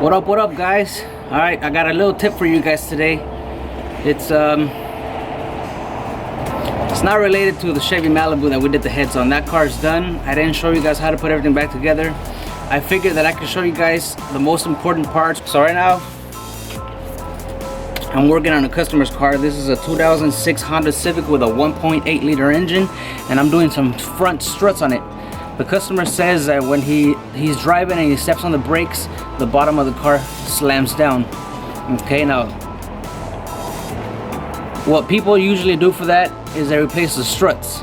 What up guys? Alright, I got a little tip for you guys today. It's not related to the Chevy Malibu that we did the heads on. That car's done. I didn't show you guys how to put everything back together. I figured that I could show you guys the most important parts. So right now I'm working on a customer's car. This is a 2006 Honda Civic with a 1.8 liter engine, and I'm doing some front struts on it. The customer says that when he's driving and he steps on the brakes, the bottom of the car slams down. Okay, now what people usually do for that is they replace the struts,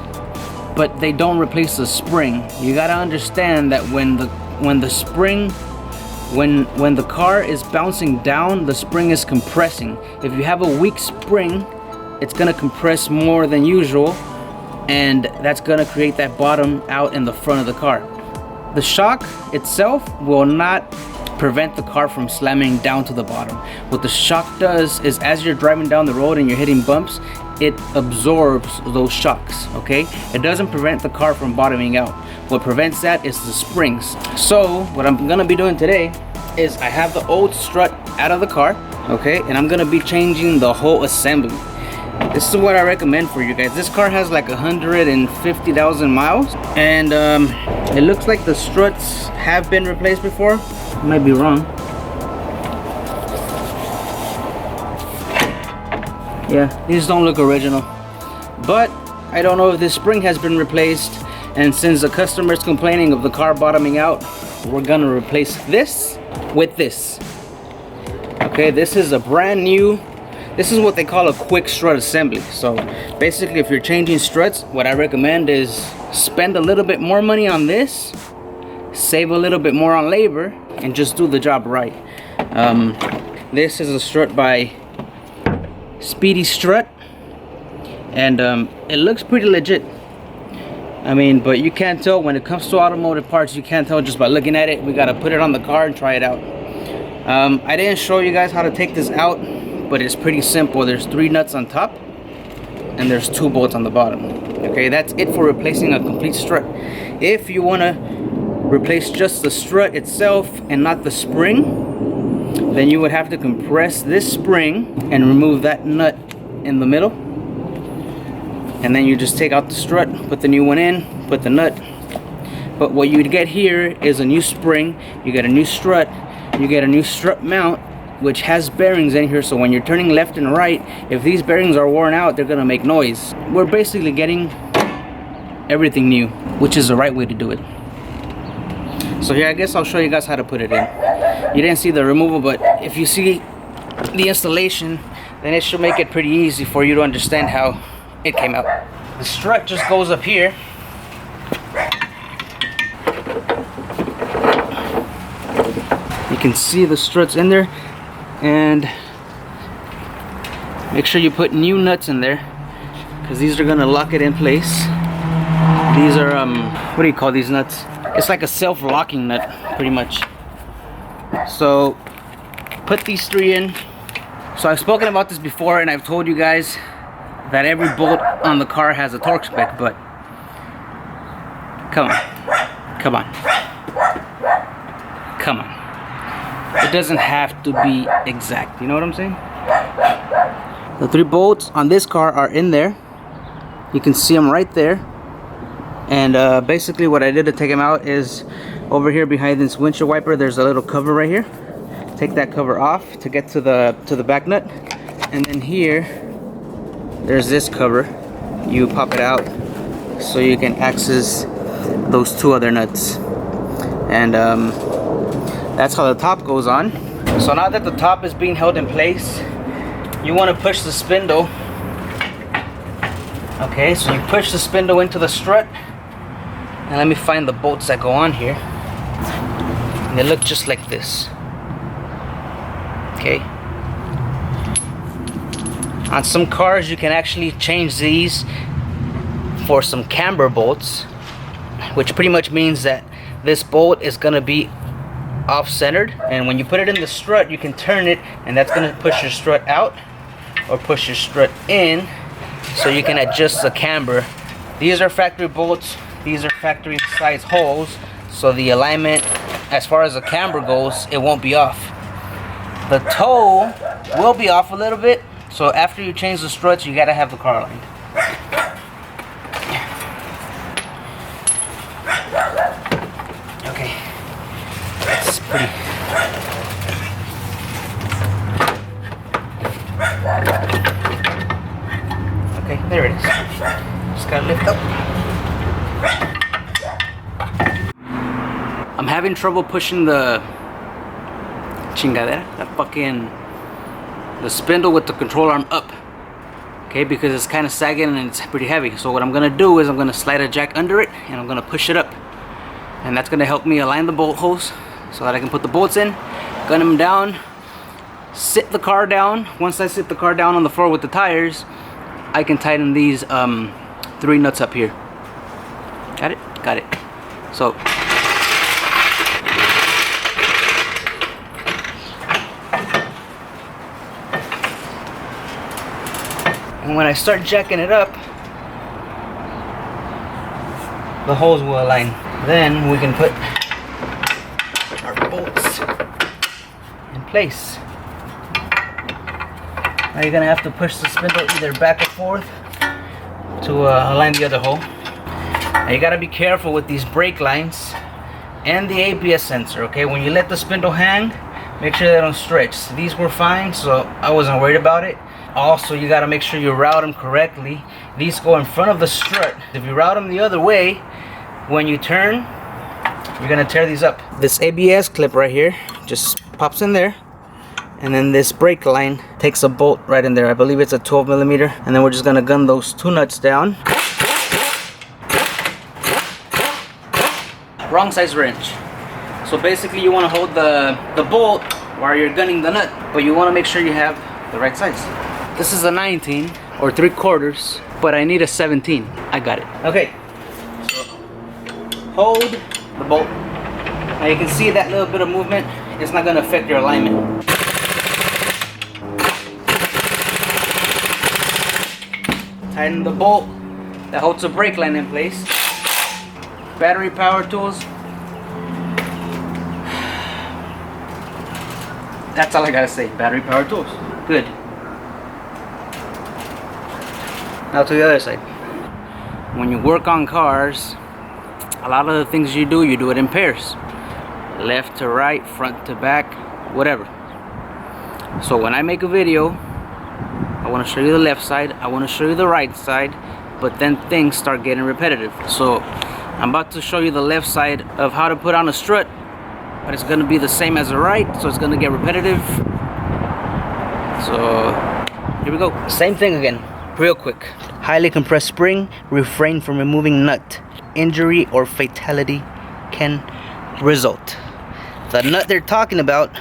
but they don't replace the spring. You gotta understand that when the car is bouncing down, the spring is compressing. If you have a weak spring, it's gonna compress more than usual, and that's gonna create that bottom out in the front of the car. The shock itself will not prevent the car from slamming down to the bottom. What the shock does is, as you're driving down the road and you're hitting bumps, it absorbs those shocks, okay? It doesn't prevent the car from bottoming out. What prevents that is the springs. So what I'm gonna be doing today is I have the old strut out of the car, okay? And I'm gonna be changing the whole assembly. This is what I recommend for you guys. This car has like 150,000 miles, and it looks like the struts have been replaced before. I might be wrong. Yeah, these don't look original, but I don't know if this spring has been replaced. And since the customer is complaining of the car bottoming out, we're gonna replace this with this. Okay, this is a brand new, this is what they call a quick strut assembly. So basically, if you're changing struts, what I recommend is spend a little bit more money on this, save a little bit more on labor, and just do the job right. This is a strut by Speedy Strut, and it looks pretty legit. I mean, but you can't tell when it comes to automotive parts. You can't tell just by looking at it. We gotta put it on the car and try it out. I didn't show you guys how to take this out, but it's pretty simple. There's 3 nuts on top and there's 2 bolts on the bottom. Okay, that's it for replacing a complete strut. If you want to replace just the strut itself and not the spring, then you would have to compress this spring and remove that nut in the middle, and then you just take out the strut, put the new one in, put the nut. But what you'd get here is a new spring, you get a new strut, you get a new strut mount, which has bearings in here, so when you're turning left and right, if these bearings are worn out, they're gonna make noise. We're basically getting everything new, which is the right way to do it. So here, I guess I'll show you guys how to put it in. You didn't see the removal, but if you see the installation, then it should make it pretty easy for you to understand how it came out. The strut just goes up here. You can see the struts in there, and make sure you put new nuts in there, because these are gonna lock it in place. These are what do you call these nuts? It's like a self-locking nut, pretty much. So put these 3 in. So I've spoken about this before, and I've told you guys that every bolt on the car has a torque spec, but come on, come on, come on. It doesn't have to be exact, you know what I'm saying? The 3 bolts on this car are in there. You can see them right there. And basically what I did to take them out is, over here behind this windshield wiper, there's a little cover right here. Take that cover off to get to the back nut, and then here there's this cover. You pop it out so you can access those 2 other nuts, and that's how the top goes on. So now that the top is being held in place, you want to push the spindle. Okay, so you push the spindle into the strut, and let me find the bolts that go on here. And they look just like this. Okay. On some cars you can actually change these for some camber bolts, which pretty much means that this bolt is gonna be off-centered, and when you put it in the strut, you can turn it, and that's gonna push your strut out or push your strut in, so you can adjust the camber. These are factory bolts. These are factory size holes, so the alignment, as far as the camber goes, it won't be off. The toe will be off a little bit, so after you change the struts, you gotta have the car lined. Okay, that's pretty. Okay, there it is. Just gotta lift up. I'm having trouble pushing the chingadera, the spindle with the control arm up. Okay, because it's kind of sagging and it's pretty heavy. So what I'm gonna do is I'm gonna slide a jack under it and I'm gonna push it up. And that's gonna help me align the bolt holes so that I can put the bolts in, gun them down, sit the car down. Once I sit the car down on the floor with the tires, I can tighten these 3 nuts up here. Got it? Got it. So and when I start jacking it up, the holes will align. Then we can put our bolts in place. Now you're gonna have to push the spindle either back or forth to align the other hole. Now you gotta be careful with these brake lines and the ABS sensor, okay? When you let the spindle hang, make sure they don't stretch. These were fine, so I wasn't worried about it. Also, you gotta make sure you route them correctly. These go in front of the strut. If you route them the other way, when you turn, you're gonna tear these up. This ABS clip right here just pops in there, and then this brake line takes a bolt right in there. I believe it's a 12mm, and then we're just gonna gun those 2 nuts down. Wrong size wrench. So basically you wanna hold the bolt while you're gunning the nut, but you wanna make sure you have the right size. This is a 19 or 3/4, but I need a 17. I got it. Okay, so hold the bolt. Now you can see that little bit of movement. It's not gonna affect your alignment. Tighten the bolt that holds the brake line in place. Battery power tools. That's all I gotta say. Battery power tools. Good. Now to the other side. When you work on cars, a lot of the things you do it in pairs. Left to right, front to back, whatever. So when I make a video, I want to show you the left side, I want to show you the right side, but then things start getting repetitive. So I'm about to show you the left side of how to put on a strut, but it's going to be the same as the right, so it's going to get repetitive. So here we go. Same thing again, real quick. Highly compressed spring, refrain from removing nut. Injury or fatality can result. The nut they're talking about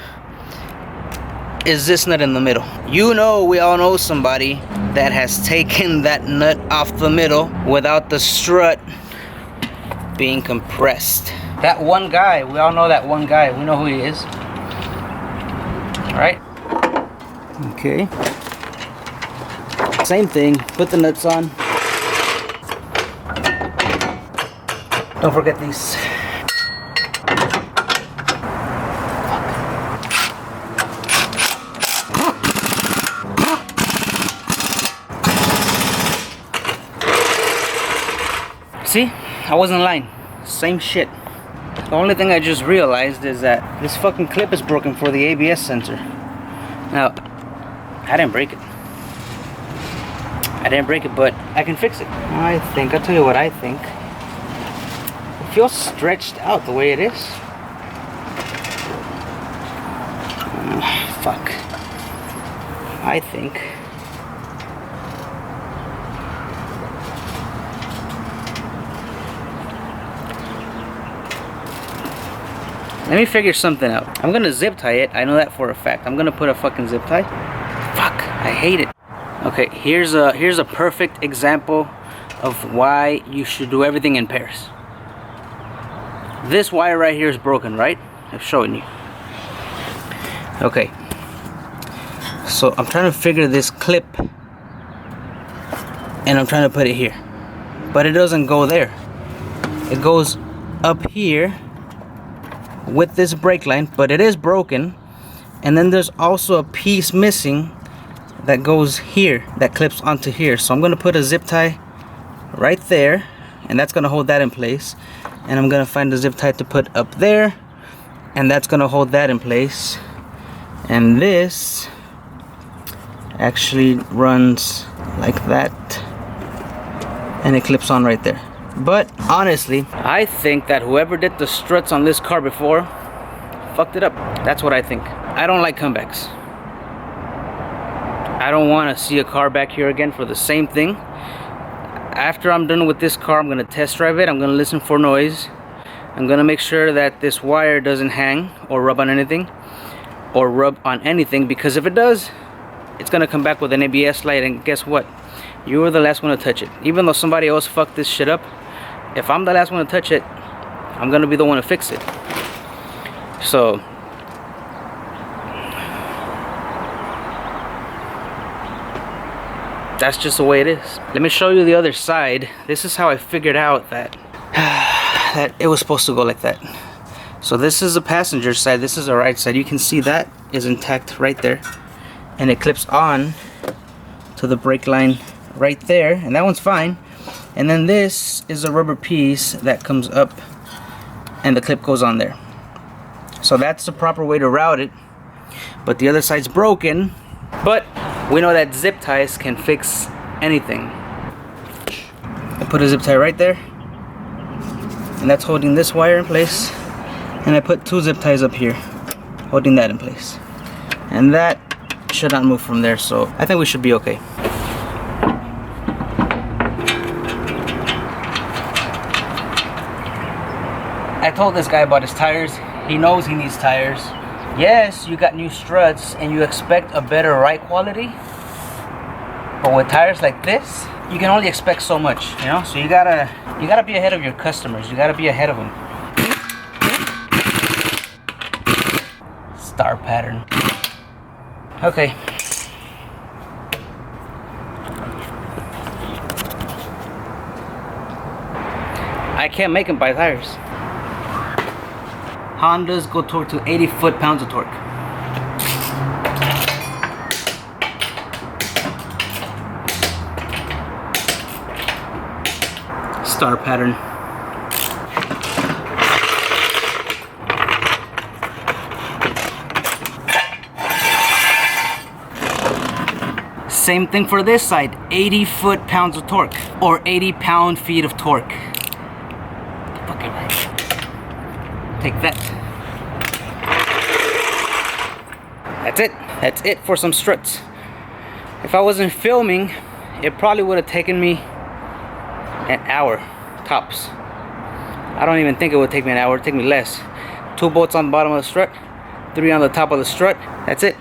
is this nut in the middle. You know, we all know somebody that has taken that nut off the middle without the strut being compressed. That one guy, we all know that one guy. We know who he is. All right? Okay. Same thing, put the nuts on. Don't forget these. See, I wasn't lying. Same shit. The only thing I just realized is that this fucking clip is broken for the ABS sensor. Now, I didn't break it. I didn't break it, but I can fix it. I'll tell you what I think. It feels stretched out the way it is. Fuck. I think. Let me figure something out. I'm gonna zip tie it. I know that for a fact. I'm gonna put a fucking zip tie. Fuck, I hate it. Okay, here's a perfect example of why you should do everything in pairs. This wire right here is broken, right? I'm showing you. Okay. So I'm trying to figure this clip and I'm trying to put it here. But it doesn't go there. It goes up here with this brake line, but it is broken, And then there's also a piece missing that goes here, that clips onto here. So I'm gonna put a zip tie right there, and that's gonna hold that in place. And I'm gonna find a zip tie to put up there, and that's gonna hold that in place. And this actually runs like that, and it clips on right there. But honestly, I think that whoever did the struts on this car before fucked it up. That's what I think. I don't like comebacks. I don't want to see a car back here again for the same thing. After I'm done with this car, I'm going to test drive it. I'm going to listen for noise. I'm going to make sure that this wire doesn't hang or rub on anything, because if it does, it's going to come back with an ABS light, and guess what? You were the last one to touch it. Even though somebody else fucked this shit up, if I'm the last one to touch it, I'm going to be the one to fix it. So that's just the way it is. Let me show you the other side. This is how I figured out that that it was supposed to go like that. So this is the passenger side, this is the right side. You can see that is intact right there, and it clips on to the brake line right there, and that one's fine. And then this is a rubber piece that comes up, and the clip goes on there. So that's the proper way to route it. But the other side's broken. But we know that zip ties can fix anything. I put a zip tie right there, and that's holding this wire in place. And I put 2 zip ties up here, holding that in place. And that should not move from there, so I think we should be okay. I told this guy about his tires. He knows he needs tires. Yes, you got new struts and you expect a better ride quality, but with tires like this, you can only expect so much, you know? So you gotta be ahead of your customers. You gotta be ahead of them. Star pattern. Okay. I can't make them buy tires. Hondas go torque to 80 foot-pounds of torque. Star pattern. Same thing for this side, 80 foot-pounds of torque, or 80 pound-feet of torque. Fucking right. Take that. That's it for some struts. If I wasn't filming, it probably would have taken me an hour tops. I don't even think it would take me an hour. It would take me less. 2 bolts on the bottom of the strut, 3 on the top of the strut. That's it.